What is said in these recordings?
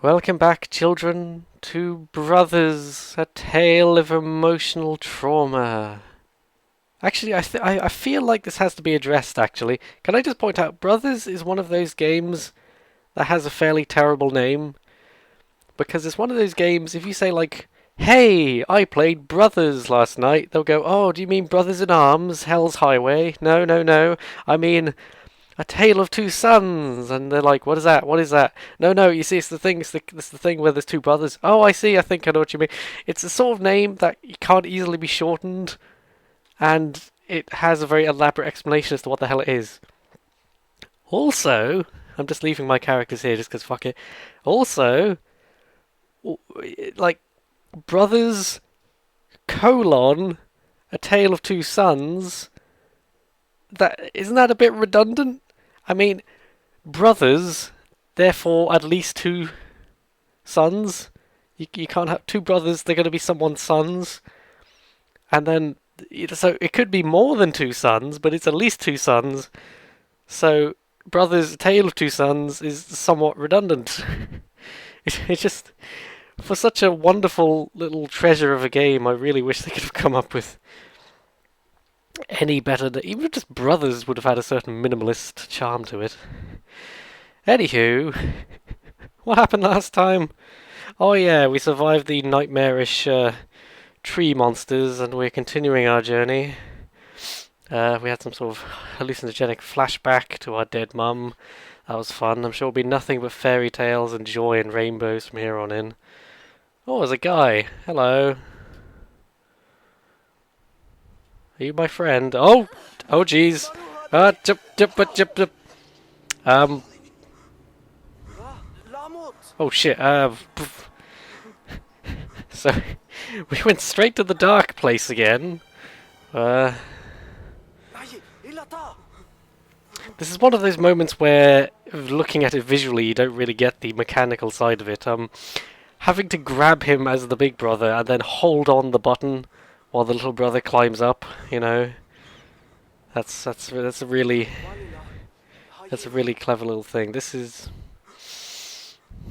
Welcome back, children, to Brothers, a tale of emotional trauma. Actually, I feel like this has to be addressed, actually. Can I just point out, Brothers is one of those games that has a fairly terrible name. Because it's one of those games, if you say, like, hey, I played Brothers last night, they'll go, oh, do you mean Brothers in Arms, Hell's Highway? No, no, no. I mean A Tale of Two Sons, and they're like, what is that? What is that? No, no, you see, it's the thing where there's two brothers. Oh, I see, I think I know what you mean. It's a sort of name that can't easily be shortened, and it has a very elaborate explanation as to what the hell it is. Also, I'm just leaving my characters here just because fuck it. Also, like, Brothers, colon, A Tale of Two Sons, that isn't that a bit redundant? I mean, brothers, therefore at least two sons. You can't have two brothers, they're going to be someone's sons. And then, so it could be more than two sons, but it's at least two sons. So, Brothers, Tale of Two Sons is somewhat redundant. It's just, for such a wonderful little treasure of a game, I really wish they could have come up with any better. Even just Brothers would have had a certain minimalist charm to it. Anywho, what happened last time? Oh yeah, we survived the nightmarish tree monsters, and we're continuing our journey. We had some sort of hallucinogenic flashback to our dead mum. That was fun. I'm sure it'll be nothing but fairy tales and joy and rainbows from here on in. Oh, there's a guy. Hello. Are you my friend? Oh! Oh, jeez. Jump, jump, jump, jump. Oh shit, so, we went straight to the dark place again. This is one of those moments where, looking at it visually, you don't really get the mechanical side of it. Having to grab him as the big brother and then hold on the button while the little brother climbs up, you know. That's a really clever little thing. This is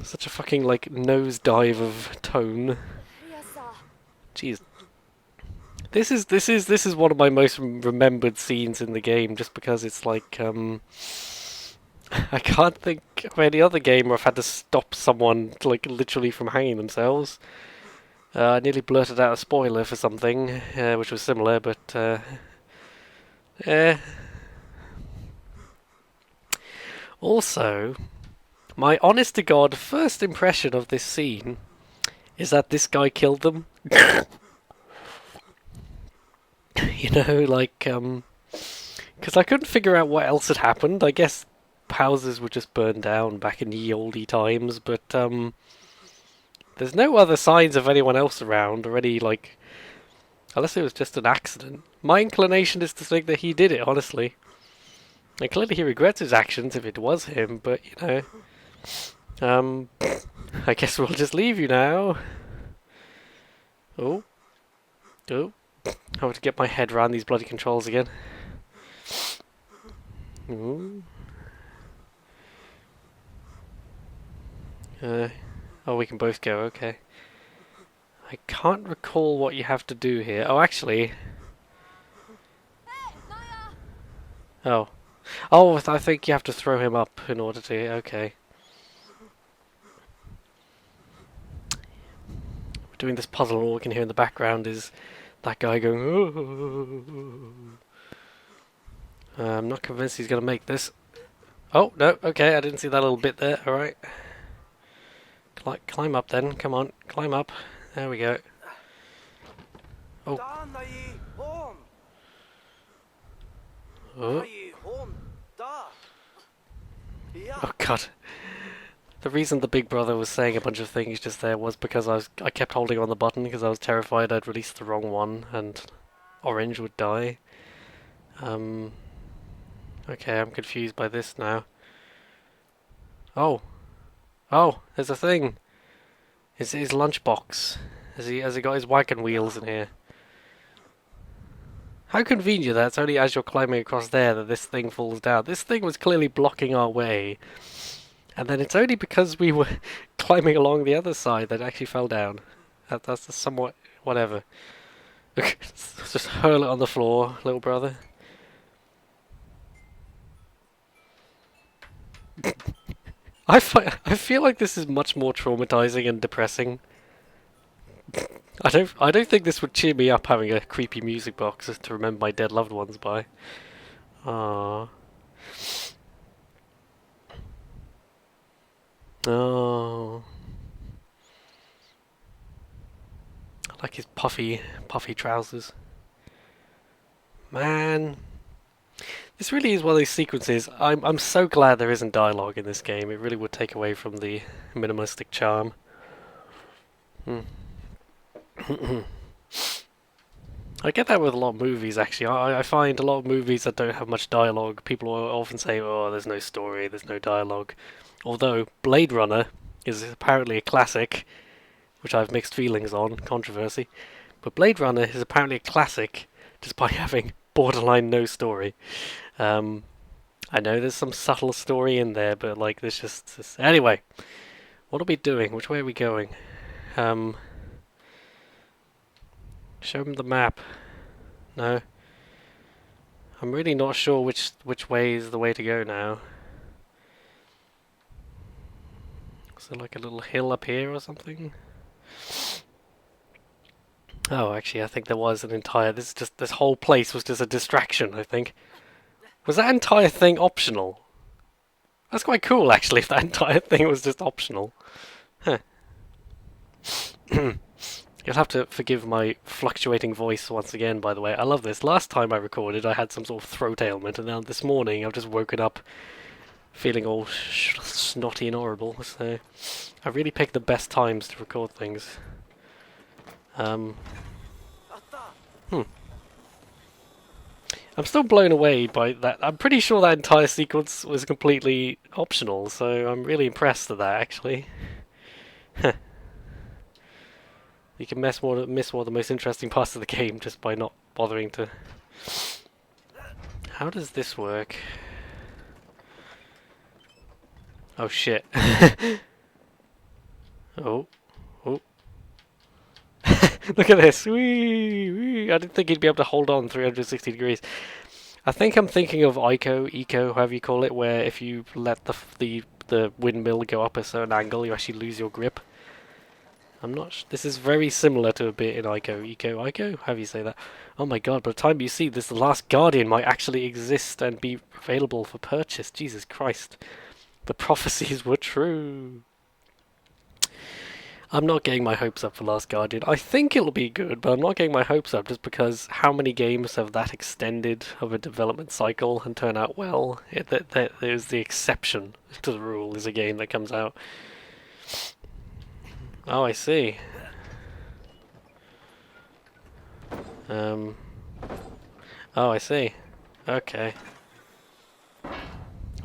such a fucking like nosedive of tone. Jeez. This is one of my most remembered scenes in the game, just because it's like I can't think of any other game where I've had to stop someone like literally from hanging themselves. I nearly blurted out a spoiler for something, which was similar, but also, my honest to god first impression of this scene is that this guy killed them. You know, like, because I couldn't figure out what else had happened. I guess houses were just burned down back in the oldie times, but there's no other signs of anyone else around or any, like, unless it was just an accident. My inclination is to think that he did it, honestly. And clearly he regrets his actions if it was him, but, you know, I guess we'll just leave you now. Oh. Oh. I have to get my head around these bloody controls again. Ooh. Oh, we can both go, okay. I can't recall what you have to do here. Oh, actually... Oh. Oh, I think you have to throw him up in order to... Okay. We're doing this puzzle and all we can hear in the background is that guy going... Oh. I'm not convinced he's going to make this. Oh, no, okay, I didn't see that little bit there, alright. Climb up then, come on, climb up. There we go. Oh. Oh. Oh god. The reason the big brother was saying a bunch of things just there was because I kept holding on the button because I was terrified I'd released the wrong one and Orange would die. Okay, I'm confused by this now. Oh. Oh, there's a thing. His lunchbox. Has he got his wagon wheels in here? How convenient that it's only as you're climbing across there that this thing falls down. This thing was clearly blocking our way. And then it's only because we were climbing along the other side that it actually fell down. That's somewhat whatever. Let's just hurl it on the floor, little brother. I feel like this is much more traumatizing and depressing. I don't think this would cheer me up having a creepy music box to remember my dead loved ones by. Ah. Oh. I like his puffy trousers. Man. This really is one of those sequences. I'm so glad there isn't dialogue in this game. It really would take away from the minimalistic charm. Hmm. I get that with a lot of movies, actually. I find a lot of movies that don't have much dialogue, people will often say, oh, there's no story, there's no dialogue. Although Blade Runner is apparently a classic, which I have mixed feelings on, controversy. But Blade Runner is apparently a classic just by having borderline no story. I know there's some subtle story in there, but like there's just... Anyway, what are we doing? Which way are we going? Show him the map. No. I'm really not sure which way is the way to go now. Is there like a little hill up here or something? Oh, actually, I think there was an entire... This whole place was just a distraction, I think. Was that entire thing optional? That's quite cool, actually, if that entire thing was just optional. Huh. You'll have to forgive my fluctuating voice once again, by the way. I love this. Last time I recorded, I had some sort of throat ailment, and now this morning I've just woken up feeling all snotty and horrible. So I really picked the best times to record things. I'm still blown away by that. I'm pretty sure that entire sequence was completely optional, so I'm really impressed at that, actually. You can miss one of the most interesting parts of the game just by not bothering to... How does this work? Oh shit. Oh. Oh. Look at this. Whee, whee. I didn't think he'd be able to hold on 360 degrees. I think I'm thinking of eco, however you call it, where if you let the windmill go up a certain angle, you actually lose your grip. I'm not. This is very similar to a bit in Ico. How do you say that? Oh my god! By the time you see this, the Last Guardian might actually exist and be available for purchase. Jesus Christ! The prophecies were true. I'm not getting my hopes up for Last Guardian. I think it'll be good, but I'm not getting my hopes up just because how many games have that extended of a development cycle and turn out well? There's the exception to the rule. Is a game that comes out. Oh, I see. Oh, I see. Okay.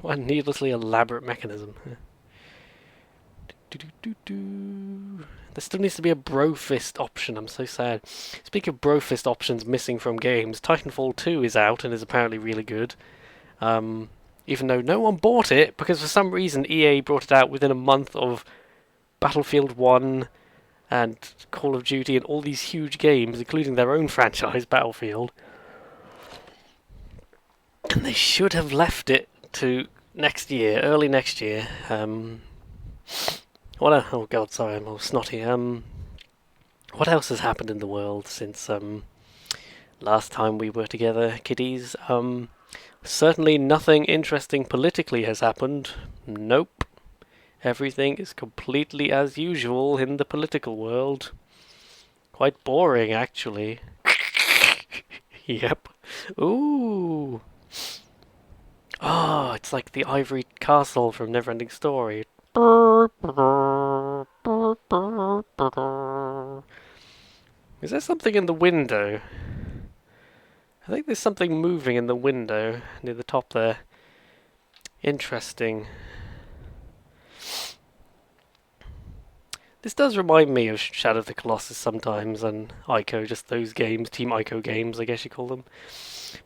What a needlessly elaborate mechanism. There still needs to be a Brofist option. I'm so sad. Speaking of Brofist options missing from games, Titanfall 2 is out and is apparently really good. Even though no one bought it because for some reason EA brought it out within a month of Battlefield 1 and Call of Duty and all these huge games, including their own franchise, Battlefield. And they should have left it to next year, early next year. Oh god, sorry, I'm all snotty. What else has happened in the world since last time we were together, kiddies? Certainly nothing interesting politically has happened. Nope. Everything is completely as usual in the political world. Quite boring, actually. Yep. Ooh. Oh, it's like the Ivory Castle from Neverending Story. Is there something in the window? I think there's something moving in the window near the top there. Interesting. This does remind me of Shadow of the Colossus sometimes, and Ico, just those games, Team Ico games, I guess you call them,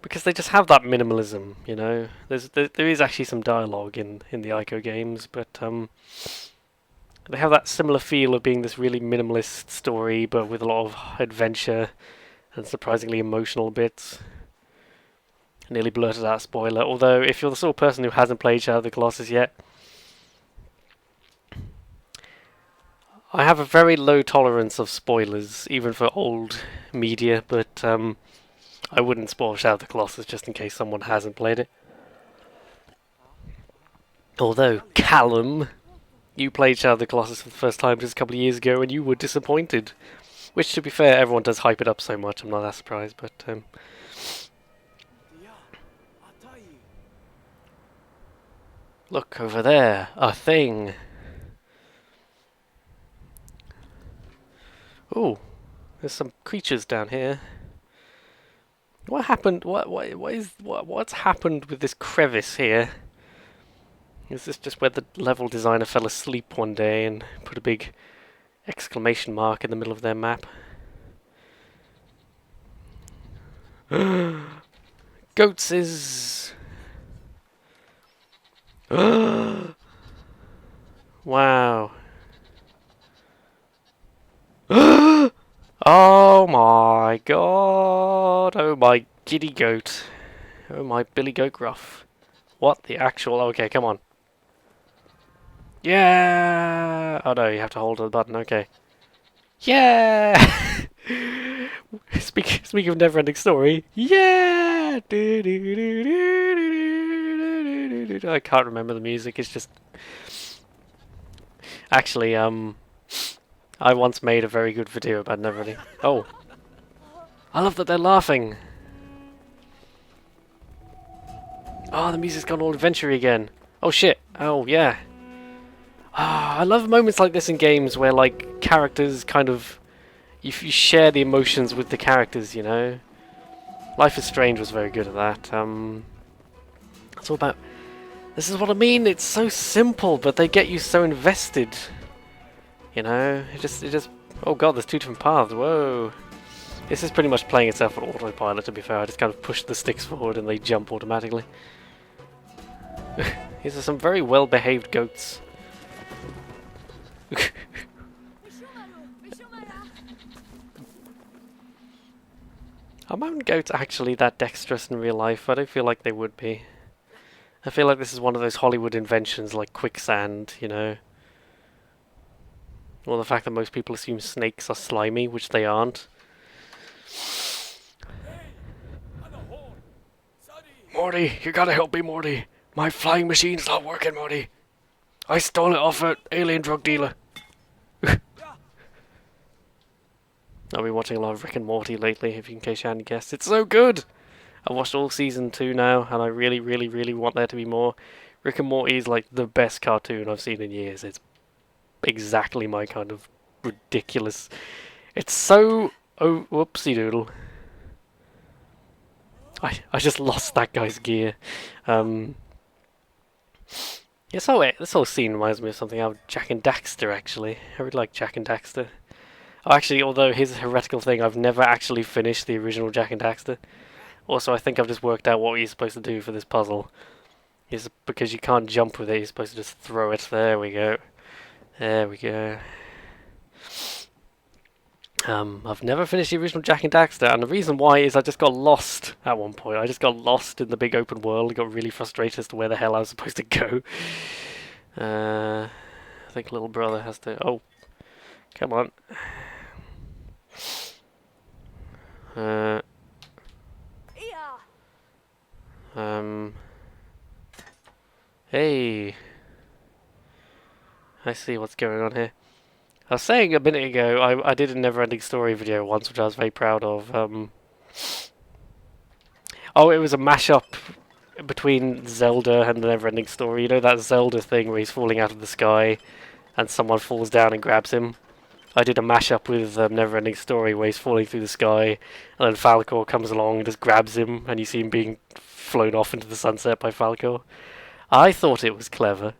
because they just have that minimalism. You know, there is actually some dialogue in the Ico games, but they have that similar feel of being this really minimalist story, but with a lot of adventure and surprisingly emotional bits. I nearly blurted out a spoiler. Although, if you're the sort of person who hasn't played Shadow of the Colossus yet, I have a very low tolerance of spoilers, even for old media, but I wouldn't spoil Shadow of the Colossus just in case someone hasn't played it. Although, Callum, you played Shadow of the Colossus for the first time just a couple of years ago and you were disappointed. Which, to be fair, everyone does hype it up so much, I'm not that surprised, but... Look, over there, a thing. Ooh, there's some creatures down here. What happened? What's happened with this crevice here? Is this just where the level designer fell asleep one day and put a big exclamation mark in the middle of their map? Goatses! Wow. Oh my god! Oh my giddy goat! Oh my Billy Goat Gruff! What the actual? Okay, come on. Yeah! Oh no, you have to hold the button. Okay. Yeah! Speak of never-ending story. Yeah! I can't remember the music. It's just actually I once made a very good video about never-ending. Oh, I love that they're laughing. Oh, the music's gone all adventure-y again. Oh shit. Oh yeah. Ah, I love moments like this in games where like characters kind of you share the emotions with the characters, you know. Life is Strange was very good at that. It's all about. This is what I mean. It's so simple, but they get you so invested. You know, it just. Oh god, there's two different paths. Whoa. This is pretty much playing itself on autopilot. To be fair, I just kind of push the sticks forward and they jump automatically. These are some very well-behaved goats. Are mountain goats actually that dexterous in real life? I don't feel like they would be. I feel like this is one of those Hollywood inventions like quicksand, you know. Or the fact that most people assume snakes are slimy, which they aren't. Morty, you gotta help me, Morty. My flying machine's not working, Morty. I stole it off an alien drug dealer. I've been watching a lot of Rick and Morty lately, in case you hadn't guessed. It's so good! I've watched all season 2 now, and I really, really, really want there to be more. Rick and Morty is like the best cartoon I've seen in years. It's exactly my kind of ridiculous... It's so... Oh, whoopsie doodle. I just lost that guy's gear. This whole scene reminds me of something out of Jack and Daxter, actually. I really like Jack and Daxter. Oh, actually, although here's a heretical thing, I've never actually finished the original Jack and Daxter. Also, I think I've just worked out what you're supposed to do for this puzzle. Is because you can't jump with it, you're supposed to just throw it. There we go. There we go. I've never finished the original Jack and Daxter, and the reason why is I just got lost at one point. I just got lost in the big open world and got really frustrated as to where the hell I was supposed to go. I think little brother has to... Oh, come on. Hey. I see what's going on here. I was saying a minute ago, I did a never-ending story video once, which I was very proud of. Oh, it was a mashup between Zelda and the never-ending story. You know that Zelda thing where he's falling out of the sky and someone falls down and grabs him? I did a mashup with Never-Ending Story where he's falling through the sky and then Falcor comes along and just grabs him and you see him being flown off into the sunset by Falcor. I thought it was clever.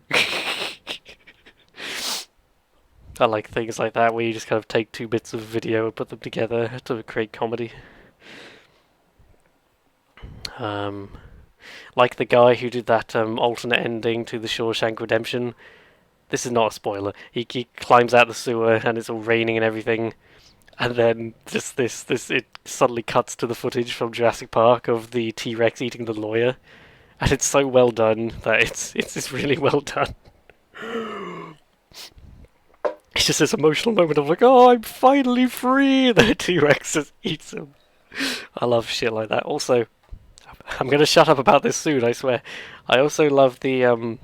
I like things like that where you just kind of take two bits of video and put them together to create comedy. Um, like the guy who did that alternate ending to the Shawshank Redemption. This is not a spoiler. He climbs out the sewer and it's all raining and everything, and then just this it suddenly cuts to the footage from Jurassic Park of the T-Rex eating the lawyer, and it's so well done that it's really well done. It's just this emotional moment of like, oh, I'm finally free. The T-Rex just eats him. I love shit like that. Also, I'm gonna shut up about this soon. I swear. I also love the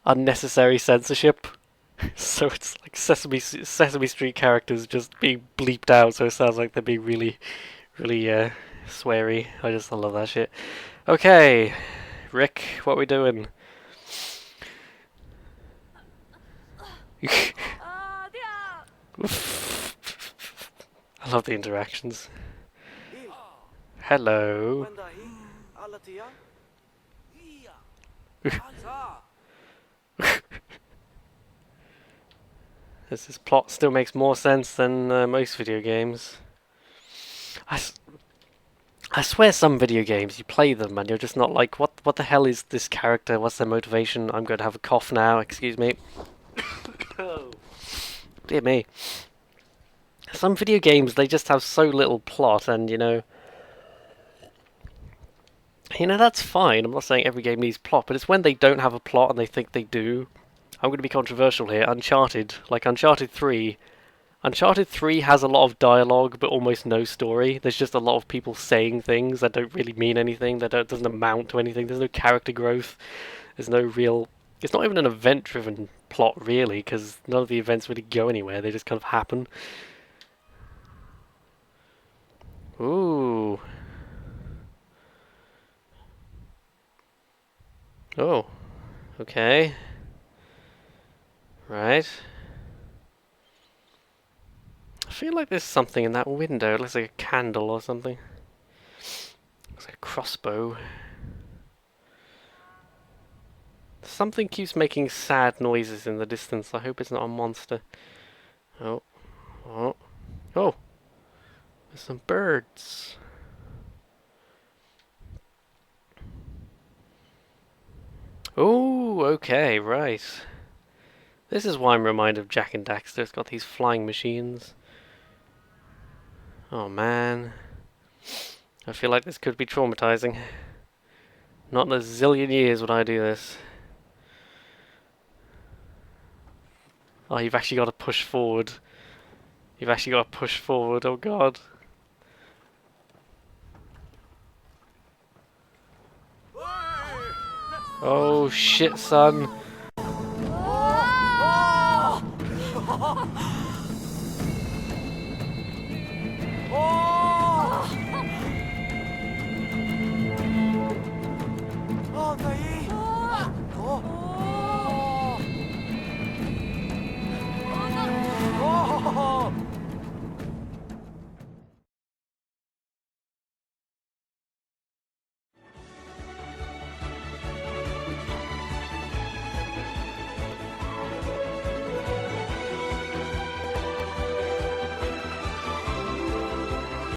unnecessary censorship. So it's like Sesame Street characters just being bleeped out, so it sounds like they're being really, really sweary. I love that shit. Okay, Rick, what are we doing? I love the interactions. Hello. This plot still makes more sense than most video games. I swear some video games, you play them and you're just not like, what the hell is this character? What's their motivation? I'm going to have a cough now, excuse me. Oh, dear me. Some video games, they just have so little plot and, that's fine. I'm not saying every game needs plot, but it's when they don't have a plot and they think they do. I'm going to be controversial here. Uncharted, like Uncharted 3. Uncharted 3 has a lot of dialogue, but almost no story. There's just a lot of people saying things that don't really mean anything, doesn't amount to anything. There's no character growth. There's no real... It's not even an event-driven plot, really, because none of the events really go anywhere. They just kind of happen. Ooh. Oh. Okay. Right. I feel like there's something in that window. It looks like a candle or something. Looks like a crossbow. Something keeps making sad noises in the distance. I hope it's not a monster. Oh. Oh. Oh. There's some birds. Oh, okay, right. This is why I'm reminded of Jak and Daxter. It's got these flying machines. Oh man. I feel like this could be traumatizing. Not in a zillion years would I do this. Oh, you've actually got to push forward. You've actually got to push forward, oh god. Oh shit, son.